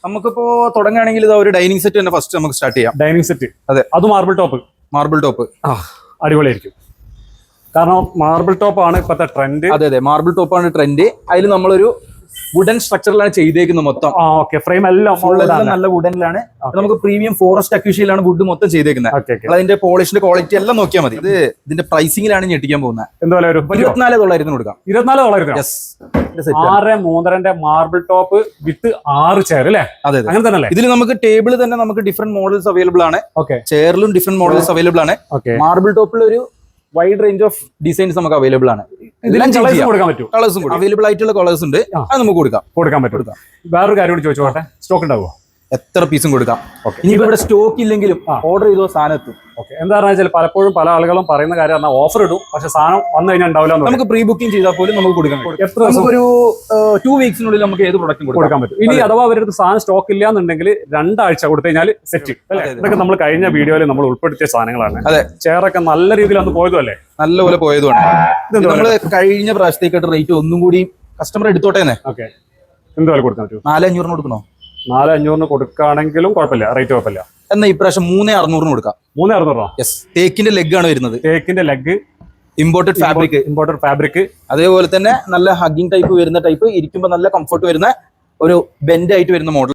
നമുക്കിപ്പോ തുടങ്ങുകയാണെങ്കിൽ ഇത് ഒരു ഡൈനിങ് സെറ്റ് തന്നെ ഫസ്റ്റ് നമുക്ക് സ്റ്റാർട്ട് ചെയ്യാം. ഡൈനിങ് സെറ്റ്, അതെ, അത് മാർബിൾ ടോപ്പ്. മാർബിൾ ടോപ്പ് അടിപൊളിയായിരിക്കും. കാരണം മാർബിൾ ടോപ്പ് ആണ് ഇപ്പോഴത്തെ ട്രെൻഡ്. അതെ അതെ, മാർബിൾ ടോപ്പ് ആണ് ട്രെൻഡ്. അതിൽ നമ്മളൊരു വുഡൻ സ്ട്രക്ചറിലാണ് ചെയ്തേക്കുന്നത് മൊത്തം. ഫ്രെയിം എല്ലാം നല്ല വുഡനിലാണ്. നമുക്ക് പ്രീമിയം ഫോറസ്റ്റ് അക്യൂഷിയിലാണ് വുഡ് മൊത്തം ചെയ്തേക്കുന്നത്. അതിന്റെ പോളിഷിന്റെ ക്വാളിറ്റി എല്ലാം നോക്കിയാൽ മതി. ഇത് ഇതിന്റെ പ്രൈസിംഗിലാണ് ഞെട്ടിക്കാൻ പോകുന്നത്. എന്താ വില വരും? 24,900 കൊടുക്കാം. 24,900. 6-3 മാർബിൾ ടോപ്പ് വിത്ത് 6 ചെയർ അല്ലേ? അതെ, അങ്ങനെ തന്നെ. ഇതിൽ നമുക്ക് ടേബിൾ തന്നെ നമുക്ക് ഡിഫറെന്റ് മോഡൽസ് അവൈലബിൾ ആണ്. ചെയറിലും ഡിഫറെന്റ് മോഡൽസ് അവൈലബിൾ ആണ്. മാർബിൾ ടോപ്പിൽ ഒരു വൈഡ് റേഞ്ച് ഓഫ് ഡിസൈൻസ് നമുക്ക് അവൈലബിൾ ആണ്. കൊടുക്കാൻ പറ്റും. കളേഴ്സും അവൈലബിൾ ആയിട്ടുള്ള കളേഴ്സ് ഉണ്ട്. അത് നമുക്ക് കൊടുക്കാൻ പറ്റും. വേറൊരു കാര്യം ചോദിച്ചോട്ടെ, സ്റ്റോക്ക് ഉണ്ടാവുമോ? എത്ര പീസും കൊടുക്കാം. ഇനിയിപ്പോ ഇവിടെ സ്റ്റോക്ക് ഇല്ലെങ്കിലും ഓർഡർ ചെയ്തോ സാധനം എത്തും. എന്താ പറഞ്ഞാൽ പലപ്പോഴും പല ആളുകളും പറയുന്ന കാര്യം ഓഫർ ഇടും, പക്ഷെ സാധനം വന്നു കഴിഞ്ഞാൽ ഉണ്ടാവില്ല. നമുക്ക് പ്രീ ബുക്കിംഗ് ചെയ്താൽ പോലും നമുക്ക് കൊടുക്കാൻ പറ്റും. ഒരു 2 വീക്സിനുള്ളിൽ നമുക്ക് ഏത് പ്രൊഡക്റ്റും കൊടുക്കാൻ പറ്റും. ഇനി അഥവാ അവരുടെ സാധനം സ്റ്റോക്ക് ഇല്ല എന്നുണ്ടെങ്കിൽ 2 ആഴ്ച കൊടുത്തു കഴിഞ്ഞാൽ സെറ്റ്. ഇതൊക്കെ നമ്മൾ കഴിഞ്ഞ വീഡിയോയിൽ നമ്മൾ ഉൾപ്പെടുത്തിയ സാധനങ്ങളാണ്. അതെ, ചെയറൊക്കെ നല്ല രീതിയിൽ അന്ന് പോയതും അല്ലേ? നല്ലപോലെ പോയതുമാണ്. നമ്മള് കഴിഞ്ഞ പ്രാവശ്യത്തേക്കായിട്ട് റേറ്റ് ഒന്നും കൂടി കസ്റ്റമർ എടുത്തോട്ടേന്നെ. എന്ത് വില കൊടുക്കാൻ പറ്റും? 4,500 കൊടുക്കണോ? 4,500 കൊടുക്കുകയാണെങ്കിലും കുഴപ്പമില്ല, റേറ്റ് കുഴപ്പമില്ല. എന്നാ ഇപ്രാവശ്യം 3,600 കൊടുക്കാം. 3,600? യെസ്. തേക്കിന്റെ ലെഗ് ആണ് വരുന്നത്. തേക്കിന്റെ ലെഗ്, ഇമ്പോർട്ടഡ് ഫാബ്രിക്. അതേപോലെ തന്നെ നല്ല ഹഗ്ഗിംഗ് ടൈപ്പ് വരുന്ന ടൈപ്പ്, ഇരിക്കുമ്പോൾ നല്ല കംഫർട്ട് വരുന്ന ഒരു ബെൻഡ് ആയിട്ട് വരുന്ന മോഡൽ.